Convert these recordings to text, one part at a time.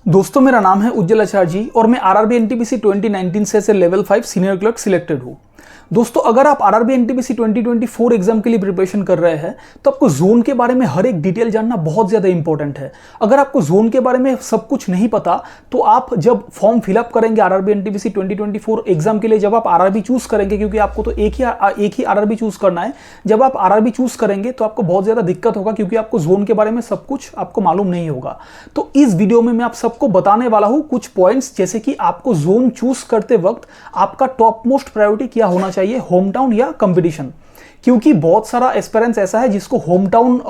दोस्तों मेरा नाम है उज्जवल आचार्य जी और मैं आरआरबी एनटीपीसी 2019 से लेवल 5 सीनियर क्लर्क सिलेक्टेड हूँ। दोस्तों अगर आप आरआरबी एनटीपीसी 2024 एग्जाम के लिए प्रिपरेशन कर रहे हैं तो आपको जोन के बारे में हर एक डिटेल जानना बहुत ज़्यादा इंपॉर्टेंट है। अगर आपको जोन के बारे में सब कुछ नहीं पता तो आप जब फॉर्म फिलअप करेंगे आरआरबी एनटीपीसी 2024 एग्जाम के लिए, जब आप आरआरबी चूज करेंगे, क्योंकि आपको तो एक ही आरआरबी चूज करना है, जब आप आरआरबी चूज करेंगे तो आपको बहुत ज़्यादा दिक्कत होगा क्योंकि आपको जोन के बारे में सब कुछ आपको मालूम नहीं होगा। तो इस वीडियो में मैं आप सबको बताने वाला हूँ कुछ पॉइंट्स, जैसे कि आपको जोन चूज करते वक्त आपका टॉप मोस्ट प्रायोरिटी क्या होना चाहिए, होम टाउन या कंपटीशन। क्योंकि बहुत सारा एस्पिरेंट्स ऐसा है जिसको होम टाउन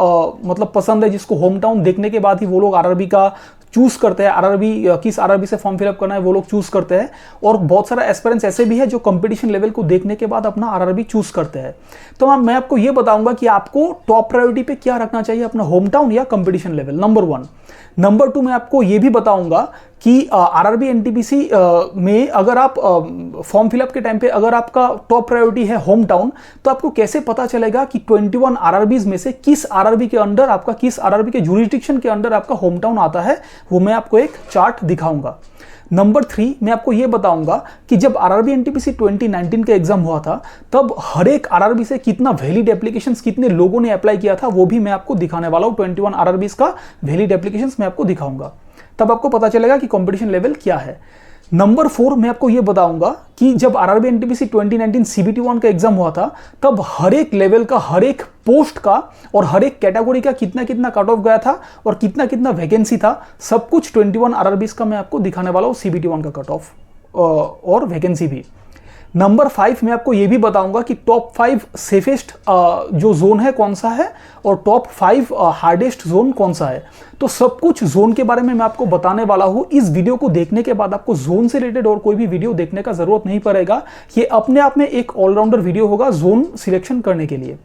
मतलब पसंद है, जिसको होम टाउन देखने के बाद ही वो लोग आरआरबी का चूज करते हैं, आरआरबी किस आरआरबी से फॉर्म फिलअप करना है वो लोग चूज करते हैं। और बहुत सारा एस्पिरेंट्स ऐसे भी है जो कंपटीशन लेवल को देखने के बाद अपना आरआरबी चूज करते हैं। तो मैं आपको ये बताऊंगा कि आपको टॉप प्रायोरिटी पे क्या रखना चाहिए, अपना होम टाउन या कंपटीशन लेवल, नंबर 1। नंबर 2 मैं आपको ये भी बताऊंगा कि आरआरबी एनटीपीसी में अगर आप फॉर्म फिलअप के टाइम पे अगर आपका टॉप प्रायोरिटी है होम टाउन तो आपको कैसे पता चलेगा कि 21 आरआरबीज में से किस आरआरबी के अंडर आपका, किस आरआरबी के जुरिस्डिक्शन के अंडर आपका होम टाउन आता है, वो मैं आपको एक चार्ट दिखाऊंगा। नंबर 3 मैं आपको यह बताऊंगा कि जब आरआरबी एनटीपीसी 2019 का एग्जाम हुआ था तब हर एक आरआरबी से कितना वैलिड एप्लीकेशंस कितने लोगों ने अप्लाई किया था वो भी मैं आपको दिखाने वाला हूं। 21 आरआरबीज का वैलिड एप्लीकेशंस मैं आपको दिखाऊंगा, तब आपको पता चलेगा कि कंपटीशन लेवल क्या है। नंबर 4 मैं आपको यह बताऊंगा कि जब आरआरबी एनटीपीसी 2019 सीबीटी 1 का एग्जाम हुआ था तब हर एक लेवल का, हर एक पोस्ट का और हर एक कैटेगरी का कितना कितना कट ऑफ गया था और कितना कितना वैकेंसी था, सब कुछ 21 आरआरबीज का मैं आपको दिखाने वाला हूं, सीबीटी 1 का कट ऑफ और वैकेंसी भी। नंबर 5 मैं आपको यह भी बताऊंगा कि टॉप 5 सेफेस्ट जो जोन है कौन सा है और टॉप 5 हार्डेस्ट जोन कौन सा है। तो सब कुछ जोन के बारे में मैं आपको बताने वाला हूं। इस वीडियो को देखने के बाद आपको जोन से रिलेटेड और कोई भी वीडियो देखने का जरूरत नहीं पड़ेगा। ये अपने आप में एक ऑलराउंडर वीडियो होगा जोन सिलेक्शन करने के लिए।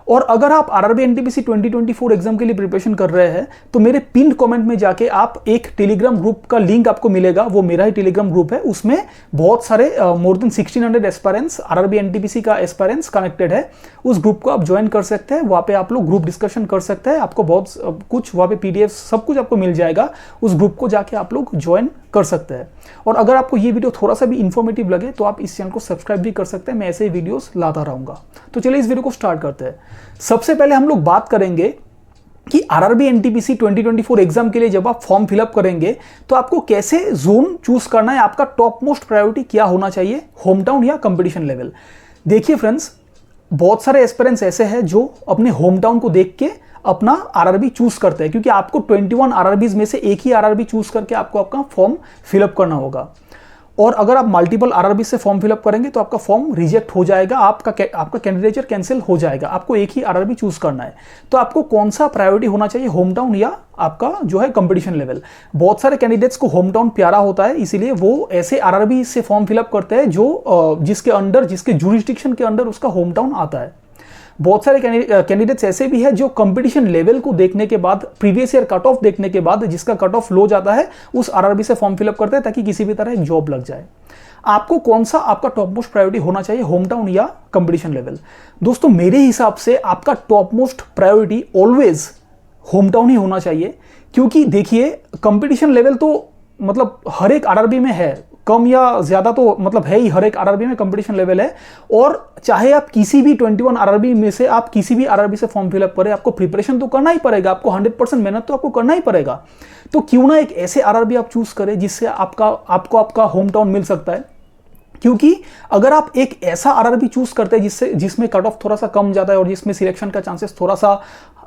और अगर आप आरआरबी एनटीपीसी 2024 एग्जाम के लिए प्रिपरेशन कर रहे हैं तो मेरे पिन कमेंट में जाके आप एक टेलीग्राम ग्रुप का लिंक आपको मिलेगा, वो मेरा ही टेलीग्राम ग्रुप है। उसमें बहुत सारे more than 1600 aspirants, RRB NTPC का एस्पायरेंट्स कनेक्टेड है। उस ग्रुप को आप ज्वाइन कर सकते हैं, वहाँ पे आप लोग ग्रुप डिस्कशन कर सकते हैं। आपको बहुत कुछ वहाँ पे पीडीएफ सब कुछ आपको मिल जाएगा, उस ग्रुप को जाके आप लोग ज्वाइन कर सकते हैं। और अगर आपको ये वीडियो थोड़ा सा भी इंफॉर्मेटिव लगे तो आप इस चैनल को सब्सक्राइब भी कर सकते हैं, मैं ऐसे ही वीडियोस लाता रहूंगा। तो चलिए इस वीडियो को स्टार्ट करते हैं। सबसे पहले हम लोग बात करेंगे कि आरआरबी एनटीपीसी 2024 एग्जाम के लिए जब आप फॉर्म फिलअप करेंगे तो आपको कैसे जोन चूज करना है, आपका टॉप मोस्ट प्रायोरिटी क्या होना चाहिए, होम टाउन या कंपटीशन लेवल। देखिए फ्रेंड्स, बहुत सारे एस्पिरेंट्स ऐसे हैं जो अपने होम टाउन को देख के अपना आरआरबी चूज करते हैं, क्योंकि आपको 21 आरआरबीज में से एक ही आरआरबी चूज करके आपको आपका फॉर्म फिलअप करना होगा। और अगर आप मल्टीपल आरआरबी से फॉर्म फिलअप करेंगे तो आपका फॉर्म रिजेक्ट हो जाएगा, आपका कैंडिडेचर कैंसिल हो जाएगा। आपको एक ही आरआरबी चूज करना है। तो आपको कौन सा प्रायोरिटी होना चाहिए, होम टाउन या आपका जो है कंपटीशन लेवल। बहुत सारे कैंडिडेट्स को होम टाउन प्यारा होता है, इसीलिए वो ऐसे आरआरबी से फॉर्म फिलअप करते हैं जो जिसके अंडर, जिसके जुरिस्डिक्शन के अंडर उसका होम टाउन आता है। बहुत सारे कैंडिडेट्स ऐसे भी है जो कंपटीशन लेवल को देखने के बाद, प्रीवियस ईयर कट ऑफ देखने के बाद, जिसका कट ऑफ लो जाता है उस आरआरबी से फॉर्म फिलअप करते हैं ताकि किसी भी तरह एक जॉब लग जाए। आपको कौन सा आपका टॉप मोस्ट प्रायोरिटी होना चाहिए, होम टाउन या कंपटीशन लेवल। दोस्तों मेरे हिसाब से आपका top most priority always home town ही होना चाहिए, क्योंकि देखिए कंपटीशन लेवल तो मतलब हर एक आरआरबी में है, कम या ज्यादा तो मतलब है ही, हर एक आरआरबी में कंपटीशन लेवल है। और चाहे आप किसी भी 21 आरआरबी में से आप किसी भी आरआरबी से फॉर्म फिलअप करें, आपको प्रिपरेशन तो करना ही पड़ेगा, आपको 100% मेहनत तो आपको करना ही पड़ेगा। तो क्यों ना एक ऐसे आरआरबी आप चूज करें जिससे आपको आपका होम टाउन मिल सकता है। क्योंकि अगर आप एक ऐसा आरआरबी चूज करते हैं जिसमें कट ऑफ थोड़ा सा कम जाता है और जिसमें सिलेक्शन का चांसेस थोड़ा सा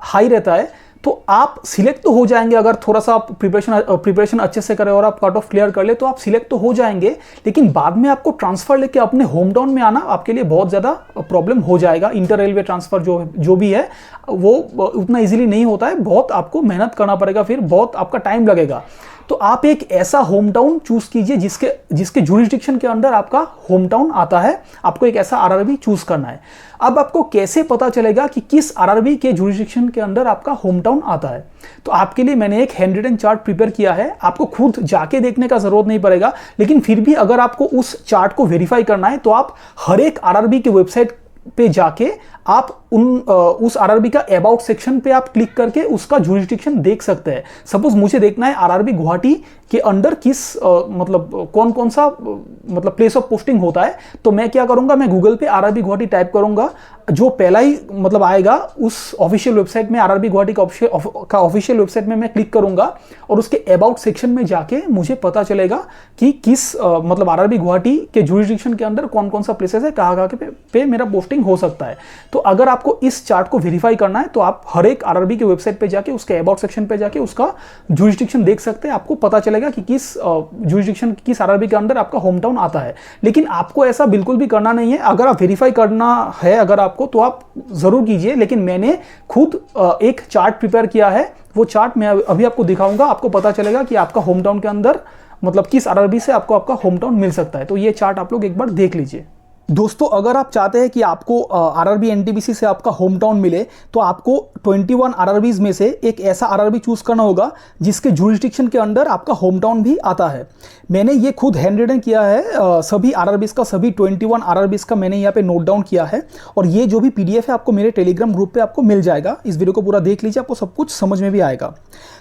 हाई रहता है, तो आप सिलेक्ट तो हो जाएंगे। अगर थोड़ा सा आप प्रिपरेशन अच्छे से करें और आप कट ऑफ क्लियर कर ले तो आप सिलेक्ट तो हो जाएंगे, लेकिन बाद में आपको ट्रांसफर लेके अपने होम टाउन में आना आपके लिए बहुत ज़्यादा प्रॉब्लम हो जाएगा। इंटर रेलवे ट्रांसफर जो भी है वो उतना इजीली नहीं होता है, बहुत आपको मेहनत करना पड़ेगा, फिर बहुत आपका टाइम लगेगा। तो आप एक ऐसा होम टाउन चूज कीजिए जिसके जुरिस्डिक्शन के अंदर आपका होम टाउन आता है। आपको एक ऐसा आरआरबी चूज करना है। अब आपको कैसे पता चलेगा कि किस आरआरबी के जुरिस्डिक्शन के अंदर आपका होम टाउन आता है, तो आपके लिए मैंने एक हैंड रिटन चार्ट प्रिपेयर किया है। आपको खुद जाके देखने का जरूरत नहीं पड़ेगा, लेकिन फिर भी अगर आपको उस चार्ट को वेरीफाई करना है तो आप हर एक आरआरबी के वेबसाइट पे जाके आप उस आरआरबी का अबाउट सेक्शन पे आप क्लिक करके उसका जुरिस्डिक्शन देख सकते हैं। सपोज मुझे देखना है आरआरबी गुवाहाटी के अंडर किस मतलब कौन कौन सा मतलब प्लेस ऑफ पोस्टिंग होता है, तो मैं क्या करूंगा, मैं गूगल पे आरआरबी गुवाहाटी टाइप करूंगा, जो पहला ही मतलब आएगा उस ऑफिशियल वेबसाइट में, आरआरबी गुवाहाटी का ऑफिशियल वेबसाइट में मैं क्लिक करूंगा और उसके अबाउट सेक्शन में जाके मुझे पता चलेगा कि किस मतलब आरआरबी गुवाहाटी के जुरिस्डिक्शन के अंदर कौन कौन सा प्लेसेस है, कहाँ कहाँ पे मेरा पोस्टिंग हो सकता है। तो अगर आपको इस चार्ट को वेरीफाई करना है तो आप हर एक आरआरबी के वेबसाइट पे जाके उसके अबाउट सेक्शन पे जाके उसका जुरिस्डिक्शन देख सकते हैं। आपको पता चलेगा कि किस जुरिस्डिक्शन, किस आरआरबी के अंदर आपका होम टाउन आता है। लेकिन आपको ऐसा बिल्कुल भी करना नहीं है। अगर आप वेरीफाई करना है अगर आपको, तो आप जरूर कीजिए, लेकिन मैंने खुद एक चार्ट प्रिपेयर किया है, वो चार्ट मैं अभी आपको दिखाऊंगा। आपको पता चलेगा कि आपका होम टाउन के अंदर मतलब किस आरआरबी से आपको आपका होम टाउन मिल सकता है। तो ये चार्ट आप लोग एक बार देख लीजिए। दोस्तों, अगर आप चाहते हैं कि आपको आरआरबी एनटीपीसी से आपका होम टाउन मिले, तो आपको 21 आरआरबीज में से एक ऐसा आरआरबी चूज करना होगा जिसके जुरिस्डिक्शन के अंदर आपका होम टाउन भी आता है। मैंने ये खुद हैंड रिटन किया है, सभी आरआरबीज का, सभी 21 आरआरबीज का मैंने यहाँ पे नोट डाउन किया है, और ये जो भी पीडीएफ है आपको मेरे टेलीग्राम ग्रुप पे आपको मिल जाएगा। इस वीडियो को पूरा देख लीजिए, आपको सब कुछ समझ में भी आएगा।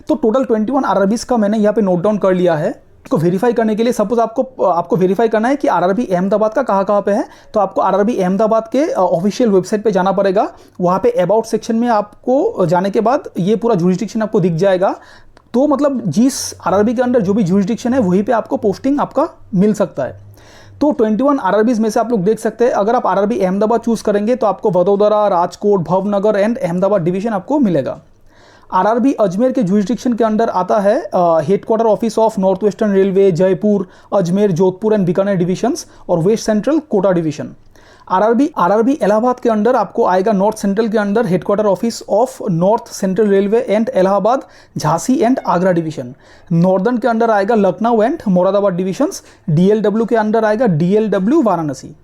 तो टोटल 21 आरआरबीज का मैंने यहाँ पे नोट डाउन कर लिया है। इसको वेरीफाई करने के लिए सपोज आपको वेरीफाई करना है कि आरआरबी अहमदाबाद का कहाँ पे है, तो आपको आरआरबी अहमदाबाद के ऑफिशियल वेबसाइट पे जाना पड़ेगा। वहाँ पे अबाउट सेक्शन में आपको जाने के बाद ये पूरा जुरिस्डिक्शन आपको दिख जाएगा। तो मतलब जिस आरआरबी के अंदर जो भी जुरिस्डिक्शन है वहीं पे आपको पोस्टिंग आपका मिल सकता है। तो 21 आरआरबीज में से आप लोग देख सकते हैं, अगर आप आरआरबी अहमदाबाद चूज करेंगे तो आपको वडोदरा, राजकोट, भावनगर एंड अहमदाबाद डिवीजन आपको मिलेगा। आरआरबी अजमेर के जुरिस्डिक्शन के अंडर आता है headquarter office of North Western Railway, Jaipur, Ajmer, Jodhpur and Bikaner divisions और West Central Kota division. RRB Allahabad के अंडर आपको आएगा नॉर्थ सेंट्रल के अंदर headquarter office of North Central Railway and Allahabad, Jhansi and Agra division. Northern के अंदर आएगा Lucknow and Moradabad divisions. DLW के अंदर आएगा डीएलडब्ल्यू वाराणसी।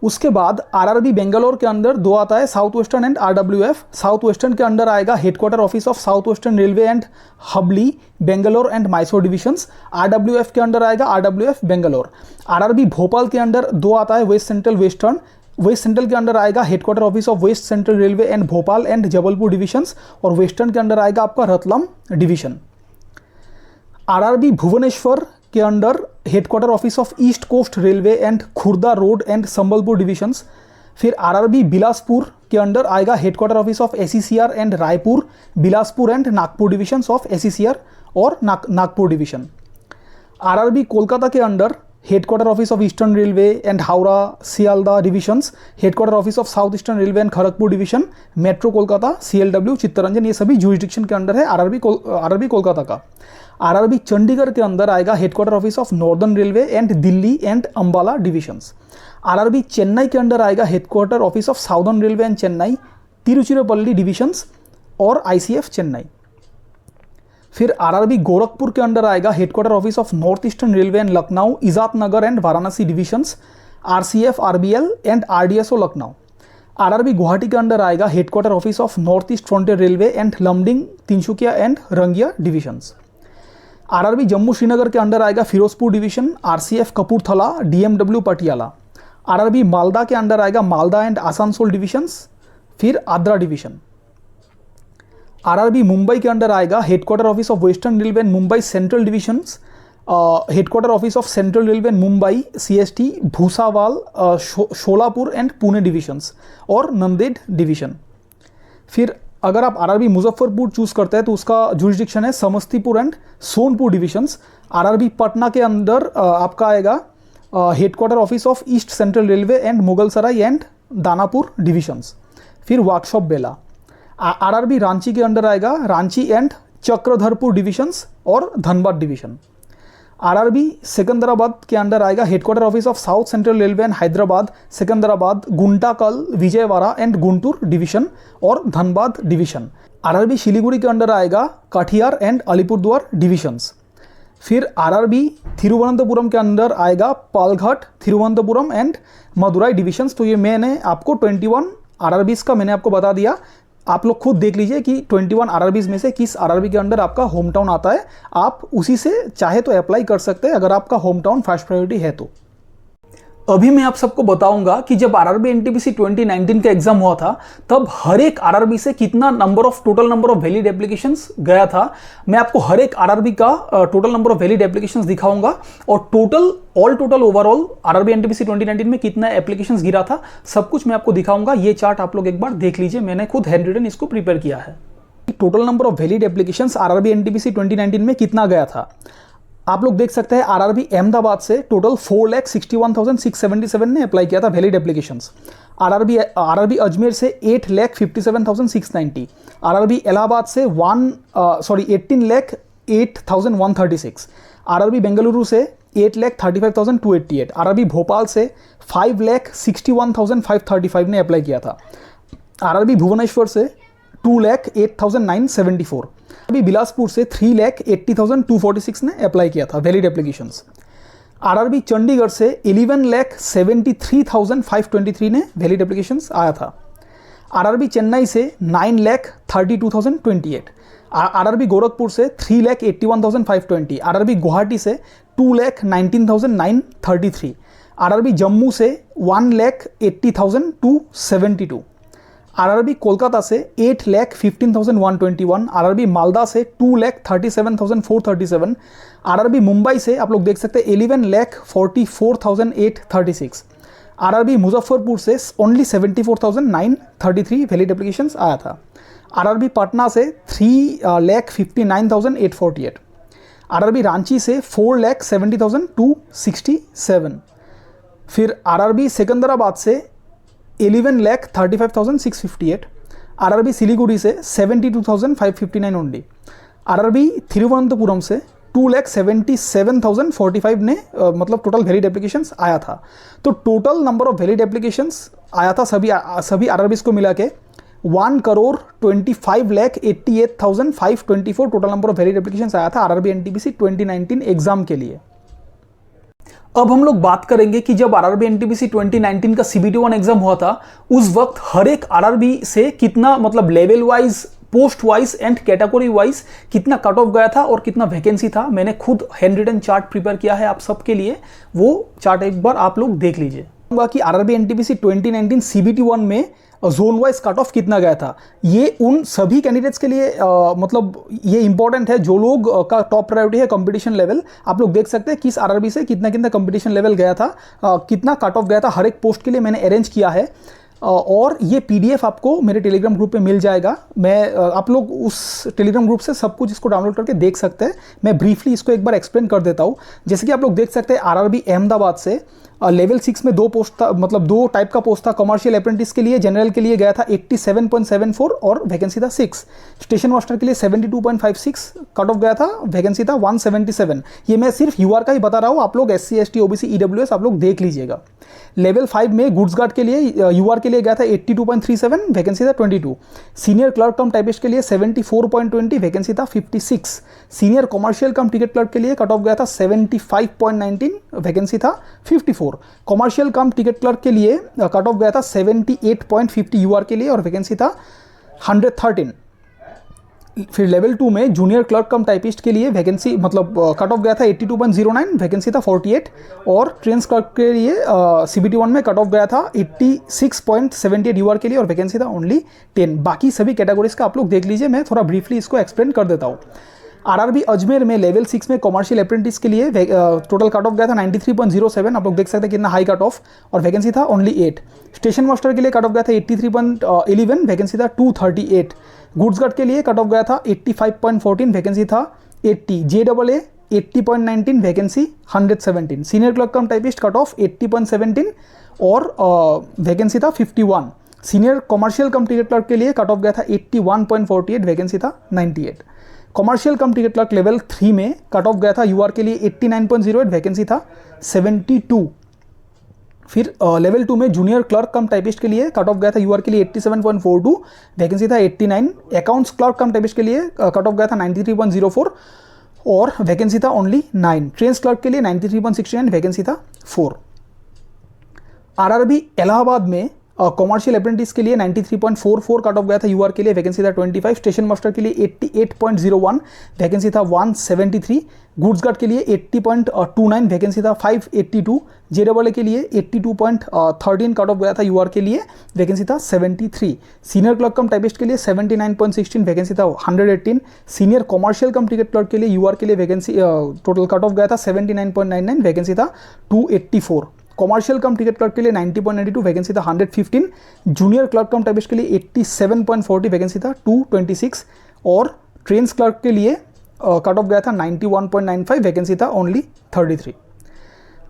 उसके बाद आरआरबी बेंगलोर के अंदर दो आता है, south western and RWF. South western के अंदर आएगा headquarter office of south western Railway and humbly, Bangalore and Mysore divisions. RWF के अंदर आएगा आरडब्ल्यूएफ बेंगलोर। आरआरबी भोपाल के अंदर दो आता है, West Central, Western. West Central के अंदर आएगा headquarter office of West Central Railway and Bhopal and Jabalpur divisions, और वेस्टर्न के अंदर आएगा आपका रतलाम डिवीजन। आरआरबी भुवनेश्वर के under headquarter office of East Coast Railway and Khurda Road and Sambalpur divisions. फिर आरआरबी बिलासपुर के अंडर आएगा headquarter office of SECR and Raipur, Bilaspur and Nagpur divisions of SECR और नागपुर डिवीजन। आरआरबी कोलकाता के under headquarter office of Eastern Railway and Howrah Sealdah divisions, headquarter office of South Eastern Railway and Kharagpur division, metro Kolkata, CLW Chittaranjan. ये सभी jurisdiction के under है RRB Kolkata का। RRB Chandigarh के अंदर आएगा headquarter office of Northern Railway and Delhi and Ambala divisions. RRB Chennai के अंदर आएगा headquarter office of Southern Railway and Chennai, Tiruchirappalli divisions और आईसीएफ चेन्नई। फिर आरआरबी गोरखपुर के अंदर आएगा headquarter office of North Eastern Railway and Lucknow, Izzatnagar and Varanasi divisions, RCF, RBL and RDSO Lucknow. RRB Guwahati के अंदर आएगा headquarter office of North East Frontier Railway and Lumding, Tinsukia and Rangiya divisions. RRB Jammu Srinagar के अंदर आएगा Firozpur division, RCF Kapurthala, DMW Patiala. RRB Malda के अंदर आएगा मालदा एंड आसानसोल डिविजन्स, फिर आद्रा डिवीजन। आरआरबी मुंबई के अंदर आएगा headquarter office of Western Railway and Mumbai Central divisions, headquarter office of Central Railway and Mumbai CST, Bhusawal, Solapur and Pune divisions और नंदेड़ डिवीजन। फिर अगर आप आरआरबी मुजफ्फरपुर चूज करते हैं तो उसका जुरिस्डिक्शन है Samastipur and Sonpur divisions. RRB Patna के अंदर आपका आएगा headquarter office of east central Railway and Mughalsarai and Danapur divisions. फिर वर्कशॉप बेला। आरआरबी रांची के अंदर आएगा रांची एंड चक्रधरपुर डिविजन्स और धनबाद डिवीजन। आरआरबी सिकंदराबाद के अंदर आएगा headquarter office of South Central Railway and Hyderabad, Secunderabad, Guntakal, Vijayawada and Guntur division और धनबाद डिवीजन। आरआरबी शिलीगुड़ी के अंदर आएगा कटिहार एंड अलीपुरद्वार डिविजन्स। फिर आरआरबी तिरुवनंतपुरम के अंदर आएगा पालघाट, तिरुवनंतपुरम एंड मदुराई डिविजन्स। तो ये मैंने आपको 21 आरआरबीज का मैंने आपको बता दिया। आप लोग खुद देख लीजिए कि 21 आरआरबीज में से किस आरआरबी के अंदर आपका होम टाउन आता है। आप उसी से चाहे तो अप्लाई कर सकते हैं अगर आपका होम टाउन फर्स्ट प्रायोरिटी है तो। अभी मैं आप सबको बताऊंगा कि जब आरआरबी एनटीपीसी 2019 का एग्जाम हुआ था तब हर एक आरआरबी से कितना total number of valid applications गया था। मैं आपको हर एक आरआरबी का total number of valid applications दिखाऊंगा और टोटल ओवरऑल आरआरबी एनटीपीसी 2019 में कितना एप्लीकेशंस गिरा था सब कुछ मैं आपको दिखाऊंगा। ये चार्ट आप लोग एक बार देख लीजिए, मैंने खुद हैंड रिटन इसको प्रिपेयर किया है। Total number of valid applications RRB NTPC 2019 में कितना गया था आप लोग देख सकते हैं। आरआरबी अहमदाबाद से टोटल 4,61,677 ने अप्लाई किया था वैलिड एप्लीकेशंस। आरआरबी अजमेर से 8,57,690। आरआरबी इलाहाबाद से 18,08,136। आरआरबी बेंगलुरु से 8,35,288। आरआरबी भोपाल से 5,61,535 ने अप्लाई किया था। आरआरबी भुवनेश्वर से 2,08,974। अभी बिलासपुर से 3,80,246 ने अप्लाई किया था वैलिड एप्लीकेशंस। आरआरबी चंडीगढ़ से 11,73,523 ने वैलिड एप्लीकेशंस आया था। आरआरबी चेन्नई से 9,32,028। आरआरबी गोरखपुर से 3,81,520। आरआरबी गुवाहाटी से 2,19,933। आरआरबी जम्मू से 1,80,272। आरआरबी कोलकाता से 8,15,121। आरआरबी मालदा से 2,37,437। आरआरबी मुंबई से आप लोग देख सकते हैं 11,44,836। आरआरबी मुजफ्फरपुर से ओनली 74,933 वैलिड एप्लीकेशंस आया था। आरआरबी पटना से 3,59,848। आरआरबी रांची से 4,70,267। फिर आरआरबी सिकंदराबाद से 11,35,658। आरआरबी सिलीगुड़ी से 72,559 ओनली। आरआरबी तिरुवनंतपुरम से 2,77,045 ने मतलब टोटल वैलिड एप्लीकेशंस आया था। तो total number of valid applications आया था सभी आरआरबीज को मिला के 1,25,88,524 total number of valid applications आया था आरआरबी एनटीपीसी 2019 एग्जाम के लिए। अब हम लोग बात करेंगे कि जब आरआरबी एनटीपीसी 2019 का सीबीटी 1 एग्जाम हुआ था उस वक्त हर एक आरआरबी से कितना मतलब level wise, post wise and category wise कितना कट ऑफ गया था और कितना वैकेंसी था। मैंने खुद हैंड रिटन चार्ट प्रिपेयर किया है आप सबके लिए, वो चार्ट एक बार आप लोग देख लीजिए कि आरआरबी एनटीपीसी 2019 सीबीटी 1 में जोन वाइज कट ऑफ कितना गया था। ये उन सभी कैंडिडेट्स के लिए मतलब ये इंपॉर्टेंट है जो लोग का टॉप प्रायोरिटी है कंपटीशन लेवल। आप लोग देख सकते हैं किस आरआरबी से कितना कितना कंपटीशन लेवल गया था, कितना कट ऑफ गया था हर एक पोस्ट के लिए मैंने अरेंज किया है। और ये पीडीएफ आपको मेरे टेलीग्राम ग्रुप पे मिल जाएगा। मैं आप लोग उस टेलीग्राम ग्रुप से सब कुछ इसको डाउनलोड करके देख सकते हैं। मैं ब्रीफली इसको एक बार एक्सप्लेन कर देता हूँ। जैसे कि आप लोग देख सकते हैं आरआरबी अहमदाबाद से लेवल 6 में 2 पोस्ट था, मतलब 2 टाइप का पोस्ट था। कमर्शियल अप्रेंटिस के लिए जनरल के लिए गया था 87.74 और वैकेंसी था 6। स्टेशन मास्टर के लिए 72.56 कट ऑफ गया था, वैकेंसी था 177। ये मैं सिर्फ यूआर का ही बता रहा हूँ, आप लोग SC ST OBC EWS आप लोग देख लीजिएगा। लेवल 5 में गुड्स गार्ड के लिए यूआर के लिए गया था 82.37, वैकेंसी था 22। सीनियर क्लर्क कम टाइपिस्ट के लिए 74.20, वैकेंसी था 56। Senior commercial cum ticket clerk के लिए कट ऑफ गया था 75.19, वैकेंसी था 54। कमर्शियल कम टिकट क्लर्क के लिए कट ऑफ गया था 78.50 यूआर के लिए और वैकेंसी था 113। फिर लेवल 2 में जूनियर क्लर्क कम टाइपिस्ट के लिए वैकेंसी मतलब कट ऑफ गया था 82.09, वैकेंसी था 48। और ट्रेंस क्लर्क के लिए सीबीटी 1 में कट ऑफ गया था 86.78 यूआर के लिए और वैकेंसी था ओनली 10। बाकी सभी कैटेगरीज का आप लोग देख लीजिए, मैं थोड़ा ब्रीफली इसको एक्सप्लेन कर देता हूँ। आरआरबी अजमेर में लेवल 6 में कमर्शियल अप्रेंटिस के लिए टोटल कट ऑफ गया था 93.07, आप लोग देख सकते हैं कितना हाई कट ऑफ, और वैकेंसी था ओनली 8। स्टेशन मास्टर के लिए कट ऑफ गया था 83.11, वैकेंसी था 238। गुड्स गार्ड के लिए कट ऑफ गया था 85.14, वैकेंसी था 80। JAA 80.19, vacancy 117। Senior clerk cum typist cut off 80.17 और वैकेंसी था 51। Senior commercial cum ticket clerk के लिए कट ऑफ गया था 81.48, वैकेंसी था 98। Commercial cum ticket clerk level 3 में कट ऑफ गया था यूआर के लिए 89.08, वैकेंसी था 72। फिर लेवल 2 में जूनियर क्लर्क कम टाइपिस्ट के लिए कट ऑफ गया था यूआर के लिए 87.42, वैकेंसी था 89। अकाउंट्स क्लर्क कम टाइपिस्ट के लिए कट ऑफ गया था 93.04 और वैकेंसी था ओनली 9। ट्रेंस क्लर्क के लिए 93.69, वैकेंसी था 4। आरआरबी इलाहाबाद में कॉमर्शियल अप्रेंटिस के लिए 93.44 कट ऑफ गया था, यूआर के लिए वैकेंसी था 25, स्टेशन मास्टर के लिए 88.01 वैकेंसी था 173, गुड्स गार्ड के लिए 80.29 वैकेंसी था 582, जेडबल के लिए 82.13 कट ऑफ गया था, यूआर के लिए वैकेंसी था 73, सीनियर क्लर्क कम टाइपिस्ट के लिए 79.16 वैकेंसी था 118, senior commercial cum ticket clerk के लिए यूआर के लिए वैकेंसी टोटल कट ऑफ गया था 79.99 वैकेंसी था 284, कॉमर्शियल कम टिकट क्लर्क के लिए 90.92 वैकेंसी था 115, जूनियर क्लर्क कम टाइपिस्ट के लिए 87.40 वैकेंसी था 226 और ट्रेन्स क्लर्क के लिए कट ऑफ गया था 91.95 वैकेंसी था ओनली 33।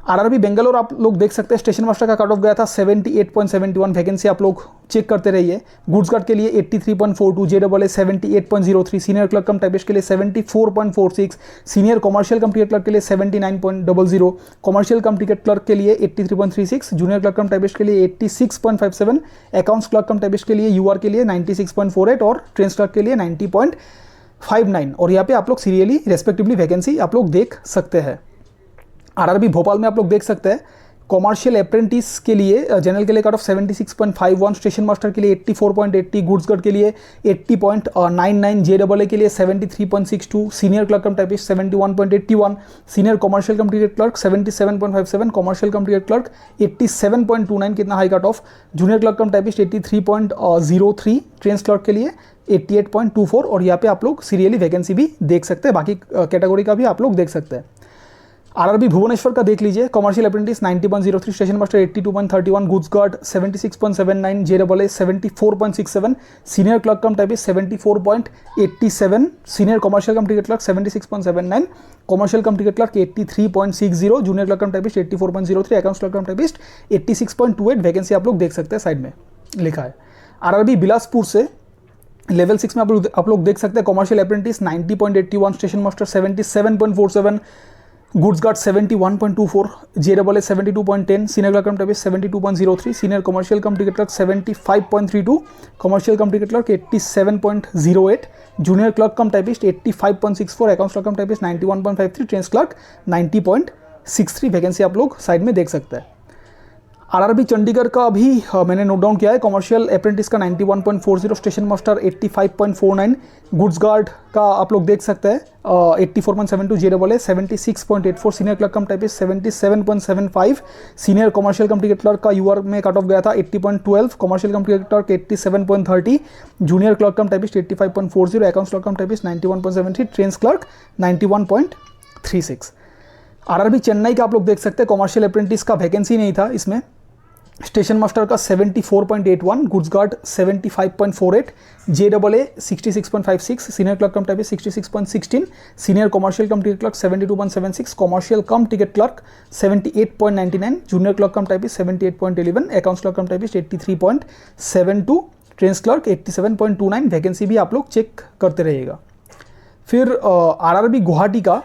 आरआरबी बेंगलोर आप लोग देख सकते हैं, स्टेशन मास्टर का कट ऑफ गया था 78.71 वैकेंसी आप लोग चेक करते रहिए, गुड्स गार्ड के लिए 83.42, जेडबल 78.03, सीनियर क्लर्क कम टाइपिस्ट के लिए 74.46, senior commercial cum ticket clerk के लिए 79.00, कॉमर्शियल कम टिकट क्लर्क के लिए 83.36, जूनियर क्लर्क कम टाइपिस्ट के लिए 86.57, अकाउंट्स क्लर्क कम टाइपिस्ट के लिए यूआर के लिए 96.48 और ट्रेन्स क्लर्क के लिए 90.59 और यहाँ पे आप लोग सीरियली रेस्पेक्टिवली वैकेंसी आप लोग देख सकते हैं। आरआरबी भोपाल में आप लोग देख सकते हैं, कॉमर्शियल अप्रेंटिस के लिए जनरल के लिए कट ऑफ 76.51, स्टेशन मास्टर के लिए 84.80, गुड्स गार्ड के लिए 80.99, जेडबल के लिए 73.62, senior clerk cum typist 71.81, senior commercial cum ticket clerk 77.57, commercial cum ticket clerk 87.29, कितना high cut off, junior clerk cum typist 83.03, trains clerk के लिए 88.24 और यहाँ पे आप लोग सीरियली वैकेंसी भी देख सकते हैं, बाकी कैटेगरी का भी आप लोग देख सकते हैं। आरआरबी भुवनेश्वर का देख लीजिए, commercial apprentice 90.03, station master 82.31, goods guard 76.79, जेडबल 74.67, senior clerk cum typist 74.87, senior commercial cum ticket clerk 76.79, commercial cum ticket clerk 83.60, junior clerk cum typist 84.03, accounts clerk cum typist 86.28 vacancy आप लोग देख सकते हैं, साइड में लिखा है। आरआरबी बिलासपुर से लेवल 6 में आप लोग देख सकते हैं, commercial apprentice 90.81, station master 77.47, goods guard 71.24, जेडबल 72.10, senior clerk cum typist 72.03, senior commercial cum ticket clerk 75.32, commercial cum ticket clerk 87.08, junior clerk cum typist 85.64, accounts clerk cum typist 91.53, trains clerk 90.63 vacancy आप लोग side में देख सकते हैं। RRB Chandigarh का भी मैंने note down किया है, कॉमर्शियल अप्रेंटिस का 91.40, स्टेशन मास्टर 85.49, गुड्स गार्ड का आप लोग देख सकते हैं 84.72, जेडबल 76.84, senior clerk cum typist 77.75, senior commercial cum ticket clerk का यूआर में कट ऑफ गया था 80.12, commercial cum ticket clerk 87.30, junior clerk cum typist 85.40, accounts clerk cum typist 91.73, trains clerk 91.36। RRB Chennai का आप लोग देख सकते हैं, कॉमर्शियल अप्रेंटिस का वैकेंसी नहीं था इसमें, स्टेशन मास्टर का 74.81, goods guard 75.48, जेडबल 66.56, senior clerk cum typist 66.16, senior commercial cum ticket clerk 72.76, commercial cum ticket clerk 78.99, junior clerk cum typist 78.11, accounts clerk cum typist 83.72, trains clerk 87.29 vacancy भी आप लोग check करते रहिएगा। फिर आरआरबी गुवाहाटी का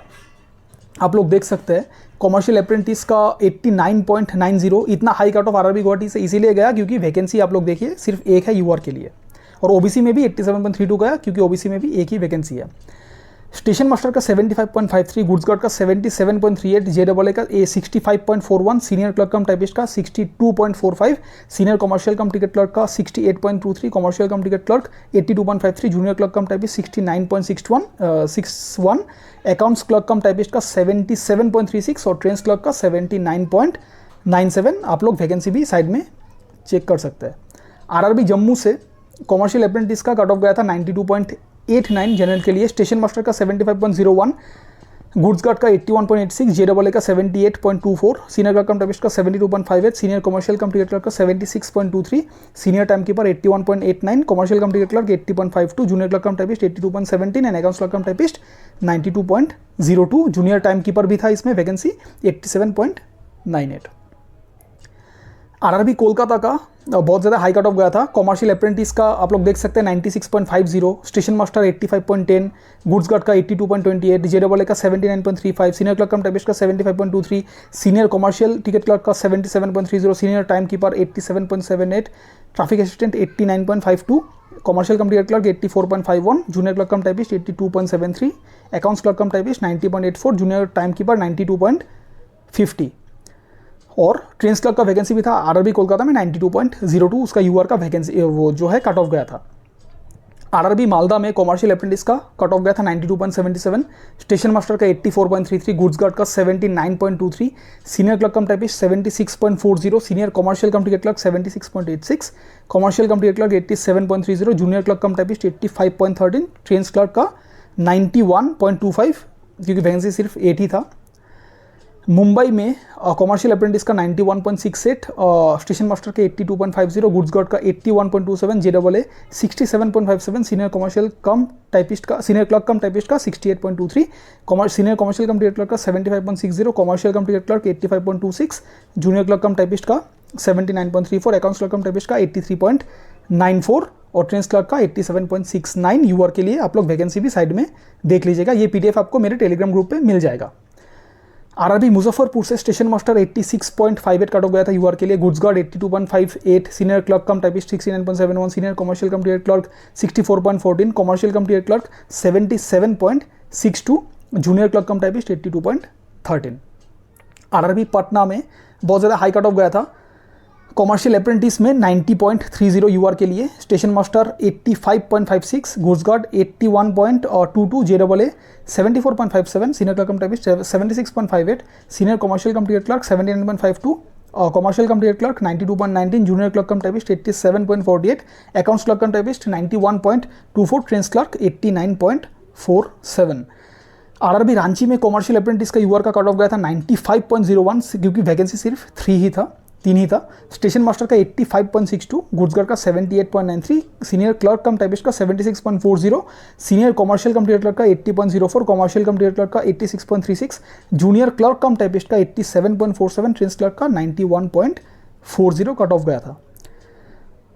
आप लोग देख सकते हैं, कॉमर्शियल अप्रेंटिस का 89.90, इतना high cut off RRB Guwahati से इसीलिए गया क्योंकि वैकेंसी आप लोग देखिए सिर्फ एक है यूआर के लिए, और ओबीसी में भी 87.32 गया क्योंकि ओबीसी में भी एक ही वैकेंसी है। स्टेशन मास्टर का 75.53, गुड्स गार्ड का 77.38, जेडबल का 65.41, सीनियर क्लर्क कम टाइपिस्ट का 62.45, senior commercial cum ticket clerk का 68.23, commercial cum ticket clerk 82.53, junior clerk cum typist 69.61, accounts clerk cum typist का 77.36 और ट्रेन्स क्लर्क का 79.97 आप लोग वैकेंसी भी साइड में चेक कर सकते हैं। आरआरबी जम्मू से कॉमर्शियल अप्रेंटिस का कट ऑफ गया था 92.89 जनरल के लिए, स्टेशन मास्टर का 75.01, गुड्स गार्ड का 81.86, जेडबल का 78.24, सीनियर क्लर्क कम टाइपिस्ट का 72.58, senior commercial cum ticket clerk का 76.23, senior time keeper 81.89, commercial cum ticket clerk 80.52, junior clerk cum typist 82.17 and accounts clerk cum typist 92.02, junior time keeper भी था इसमें vacancy 87.98। RRB Kolkata का बहुत ज़्यादा हाई कट ऑफ गया था, कॉमर्शियल अप्रेंटिस का आप लोग देख सकते हैं 96.50, स्टेशन मास्टर 85.10, गुड्स गार्ड का 82.28, जेडबल का 79.35, सीनियर क्लर्क कम टाइपिस्ट का 75.23, सीनियर कॉमर्शियल टिकट क्लर्क का 77.30, senior time keeper 87.78, traffic assistant 89.52, commercial cum ticket clerk 84.51, junior clerk cum typist 82.73, accounts clerk cum typist 90.84, junior time keeper 92.50। और trains clerk का vacancy भी था RRB Kolkata में 92.02 उसका यूआर का vacancy वो जो है कट ऑफ गया था। आरआरबी मालदा में कॉमर्शियल अप्रेंटिस का कट ऑफ गया था 92.77, स्टेशन मास्टर का 84.33, गुड्स गार्ड का 79.23, senior clerk cum typist 76.40, senior commercial cum ticket clerk 76.86, commercial cum ticket clerk 87.30, junior clerk cum typist 85.13, trains clerk का 91.25 क्योंकि वैकेंसी सिर्फ 8 ही था। मुंबई में कॉमर्शियल अप्रेंटिस का 91.68, स्टेशन मास्टर के 82.50, गुड्स गार्ड का 81.27, जेडबलए 67.57, सीनियर कॉमर्शियल कम टाइपिस्ट का सीनियर क्लर्क कम टाइपिस्ट का 68.23, senior commercial cum ticket clerk का 75.60, commercial cum ticket clerk 85.26, junior clerk cum typist का 79.34, अकाउंट्स क्लर्क कम टाइपिस्ट का 83.94 और ट्रेंस क्लर्क का 87.69। यूआर के लिए आप लोग वैकेंसी भी साइड में देख लीजिएगा, ये पीडीएफ आपको मेरे टेलीग्राम ग्रुप पे मिल जाएगा। आरआरबी मुजफ्फरपुर से स्टेशन मास्टर 86.58 कट ऑफ गया था यूआर के लिए, goods guard 82.58, senior clerk cum typist 69.71, senior commercial cum ticket clerk 64.14, commercial cum ticket clerk 77.62, junior clerk cum typist 82.13। RRB Patna में बहुत ज़्यादा हाई कट ऑफ गया था, कॉमर्शियल अप्रेंटिस में 90.30 यूआर के लिए, स्टेशन मास्टर 85.56, गुड्स गार्ड 81.22, जेडबलए 74.57, senior clerk cum typist 76.58, senior commercial cum ticket clerk 79.52, commercial cum ticket clerk 92.19, junior clerk cum typist 87.48, accounts clerk cum typist 91.24, trains clerk 89.47। RRB Ranchi में commercial apprentice का यूआर का cut off गया था 95.01 क्योंकि vacancy सिर्फ 3 ही था, station master का 85.62, goods guard का 78.93, सीनियर क्लर्क कम टाइपिस्ट का 76.40, senior commercial cum ticket clerk का 80.04, कॉमर्शियल कम टिकट क्लर्क का 86.36, जूनियर क्लर्क कम टाइपिस्ट का 87.47, ट्रेंस क्लर्क का 91.40 कट ऑफ गया था।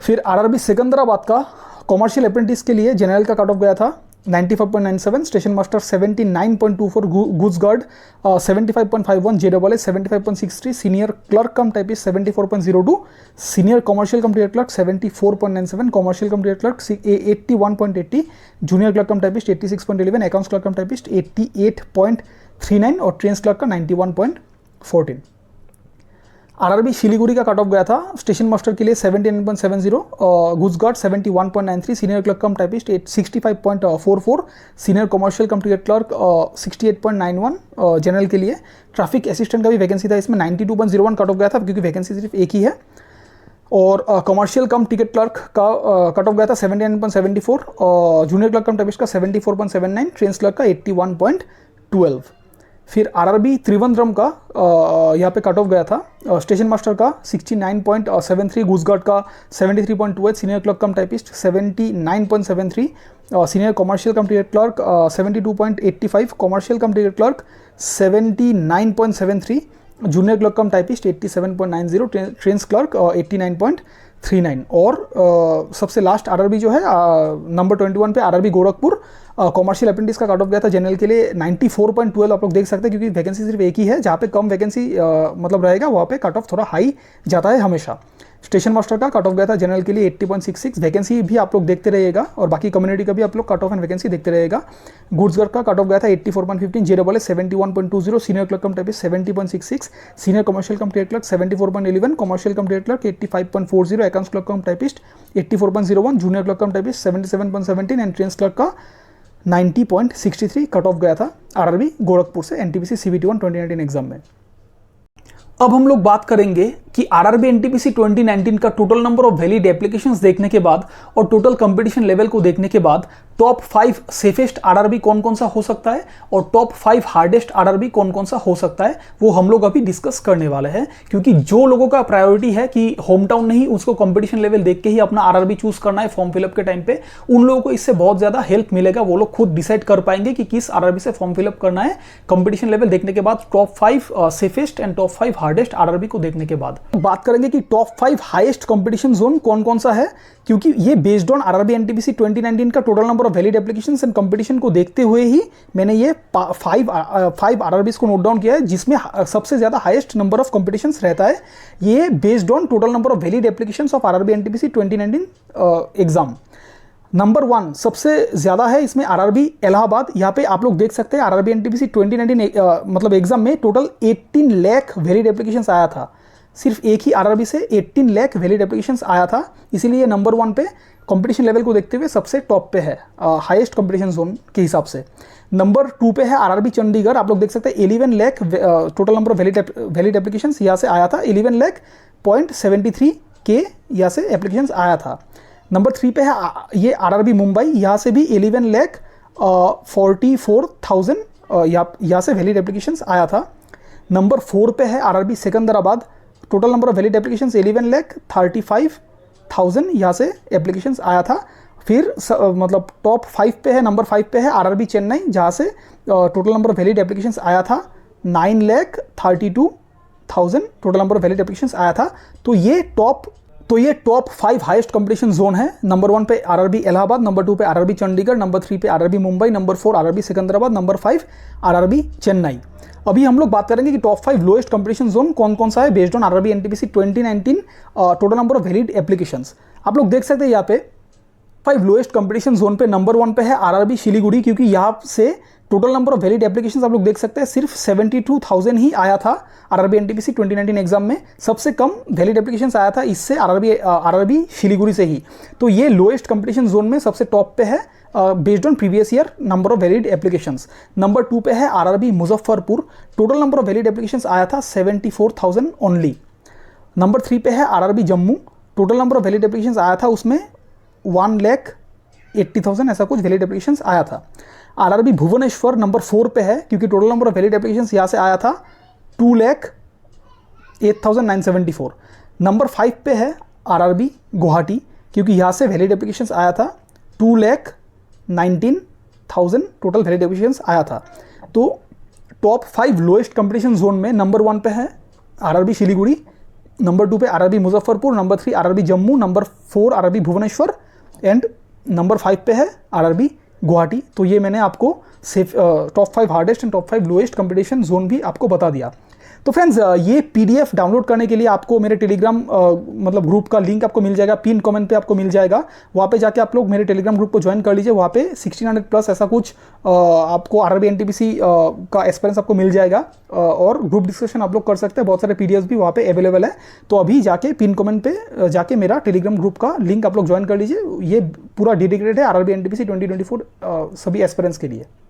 फिर आरआरबी सिकंदराबाद का कॉमर्शियल अप्रेंटिस के लिए जनरल का कट ऑफ गया था 95.97, station master 79.24, goods guard 75.51, जेडबलए 75.63, senior clerk cum typist 74.02, senior commercial cum ticket clerk 74.97, commercial cum ticket clerk 81.80, junior clerk cum typist 86.11, accounts clerk cum typist 88.39 और trains clerk का 91.14। RRB Siliguri का cut off गया था station master के लिए 79.70, goods guard 71.93, senior clerk cum typist 65.44, senior commercial cum ticket clerk 68.91, general के लिए। Traffic assistant का भी वैकेंसी था, इसमें 92.01 कट ऑफ गया था क्योंकि वैकेंसी सिर्फ एक ही है। और कमर्शियल कम टिकट क्लर्क का कट ऑफ गया था 79.74, जूनियर क्लर्क कम टाइपिस्ट का 74.79, ट्रेंस क्लर्क का 81.12। फिर आरआरबी त्रिवेंद्रम का यहाँ पे कट ऑफ गया था स्टेशन मास्टर का 69.73, गुड्स गार्ड का 73.28, senior clerk cum typist 79.73, senior commercial cum ticket clerk 72.85, commercial cum ticket clerk 79.73, junior clerk cum typist 87.90, trains clerk 89.39। और सबसे लास्ट आरआरबी जो है नंबर 21 पे आरआरबी गोरखपुर कॉमर्शियल अप्रेंटिस का कट ऑफ गया था जनरल के लिए 94.12, आप लोग देख सकते हैं क्योंकि वैकेंसी सिर्फ एक ही है, जहाँ पे कम वैकेंसी मतलब रहेगा वहाँ पे कट ऑफ थोड़ा हाई जाता है हमेशा। स्टेशन मास्टर का कट ऑफ गया था जनरल के लिए 80.66, वैकेंसी भी आप लोग देखते रहिएगा और बाकी कम्युनिटी का भी आप लोग कट ऑफ एंड वैकेंसी देखते रहेगा। गुड्स गार्ड का कट ऑफ गया था 84.15, जेडबलए 71.20, senior clerk cum typist 70.66, senior commercial cum ticket clerk 74.11, commercial cum ticket clerk 85.40, accounts clerk cum typist 84.01, junior clerk cum typist 77.17 and trains clerk का 90.63 cut off गया था RRB Gorakhpur से NTPC CBT 1 2019 exam में। अब हम लोग बात करेंगे कि आरआरबी एनटीपीसी 2019 का total number of valid applications देखने के बाद और टोटल कंपटीशन लेवल को देखने के बाद टॉप 5 सेफेस्ट आरआरबी कौन कौन सा हो सकता है और टॉप 5 हार्डेस्ट आरआरबी कौन कौन सा हो सकता है वो हम लोग अभी डिस्कस करने वाले हैं। क्योंकि जो लोगों का प्रायोरिटी है कि होम टाउन नहीं, उसको कंपटीशन लेवल देख के ही अपना आरआरबी चूज करना है फॉर्म फिलअप के टाइम पे, उन लोगों को इससे बहुत ज्यादा हेल्प मिलेगा। वो लोग खुद डिसाइड कर पाएंगे कि किस आरआरबी से फॉर्म फिलअप करना है कंपटीशन लेवल देखने के बाद, top 5 safest and top 5 hardest RRB को देखने के बाद। बात करेंगे कि टॉप 5 हाईएस्ट कंपटीशन जोन कौन कौन सा है, क्योंकि ये बेस्ड ऑन आरआरबी एनटीपीसी 2019 का total number of valid applications and competition को देखते हुए ही मैंने ये 5 आरआरबीज को नोट डाउन किया है जिसमें सबसे ज्यादा हाईएस्ट नंबर ऑफ कंपटीशंस रहता है। ये based on total number of valid applications of RRB NTPC 2019 exam. Number 1 सबसे ज्यादा है इसमें आरआरबी इलाहाबाद। यहाँ पे आप लोग देख सकते हैं आरआरबी एनटीपीसी 2019 मतलब एग्जाम में टोटल 18 लाख वैलिड एप्लीकेशंस आया था। सिर्फ एक ही आरआरबी से 18 लाख वैलिड एप्लीकेशंस आया था, इसीलिए ये नंबर 1 पे कंपटीशन लेवल को देखते हुए सबसे टॉप पे है हाईएस्ट कंपटीशन जोन के हिसाब से। नंबर 2 पे है आरआरबी चंडीगढ़। आप लोग देख सकते हैं 11 lakh total number of valid applications यहाँ से आया था, 11 लाख .73 के यहाँ से एप्लीकेशंस आया था। नंबर 3 पे है ये आरआरबी मुंबई, यहाँ से भी 11 लाख 44,000 यहाँ से वैलिड एप्लीकेशंस आया था। नंबर 4 पे है RRB Secunderabad, total number of valid applications 11 lakh 35,000 यहाँ से एप्लीकेशंस आया था। फिर मतलब टॉप 5 पे है, नंबर 5 पे है आरआरबी चेन्नई, जहाँ से total number of valid applications आया था 9 lakh 32,000 total number of valid applications आया था। तो ये टॉप 5 हाईएस्ट कंपटीशन जोन है। नंबर 1 पे आरआरबी इलाहाबाद, नंबर 2 पे आरआरबी चंडीगढ़, नंबर 3 पे RRB Mumbai, number 4 RRB Secunderabad, number 5 RRB Chennai. अभी हम लोग बात करेंगे कि टॉप 5 लोएस्ट कंपटीशन जोन कौन कौन सा है based on RRB NTPC 2019 total number of valid applications. आप लोग देख सकते हैं यहाँ पे 5 लोएस्ट कंपटीशन जोन पे नंबर 1 पे है आरआरबी सिलीगुड़ी, क्योंकि यहाँ से total number of valid applications आप लोग देख सकते हैं सिर्फ 72,000 ही आया था आरआरबी एनटीपीसी 2019 एग्जाम में। सबसे कम वैलिड एप्लीकेशंस आया था इससे आरआरबी सिलीगुड़ी से ही। तो ये लोएस्ट कंपटीशन जोन में सबसे टॉप पे है based on previous year number of valid applications. Number 2 पे है RRB Muzaffarpur, total number of valid applications आया था 74,000 ओनली। नंबर 3 पे है RRB Jammu, total number of valid applications आया था उसमें 1,80,000 ऐसा कुछ वैलिड एप्लीकेशंस आया था। आरआरबी भुवनेश्वर नंबर 4 पे है, क्योंकि total number of valid applications यहाँ से आया था 2,08,974। नंबर 5 पे है आरआरबी गुवाहाटी, क्योंकि यहाँ से वैलिड एप्लीकेशंस आया था 2,19,000 टोटल वैलिड एप्लीकेशंस आया था। तो टॉप 5 लोएस्ट कंपटीशन जोन में नंबर 1 पे है आरआरबी सिलीगुड़ी, नंबर 2 पे RRB Muzaffarpur, number 3 RRB Jammu, number 4 RRB Bhubaneswar and number 5 पे है आरआरबी गुवाहाटी। तो ये मैंने आपको top 5 hardest and top 5 lowest competition zone भी आपको बता दिया। तो फ्रेंड्स ये पीडीएफ डाउनलोड करने के लिए आपको मेरे टेलीग्राम मतलब ग्रुप का लिंक आपको मिल जाएगा, पिन कमेंट पे आपको मिल जाएगा। वहाँ पे जाके आप लोग मेरे टेलीग्राम ग्रुप को ज्वाइन कर लीजिए। वहाँ पे 1600 प्लस ऐसा कुछ आपको आरआरबी एनटीपीसी का एक्सपीरियंस आपको मिल जाएगा और ग्रुप डिस्कशन आप लोग कर सकते हैं। बहुत सारे पीडीएफ भी वहाँ पे अवेलेबल है। तो अभी जाके पिन कमेंट पे जाके मेरा टेलीग्राम ग्रुप का लिंक आप लोग ज्वाइन कर लीजिए। ये पूरा डेडिकेटेड है आरआरबी एनटीपीसी 2024 सभी एक्सपीरियंस के लिए।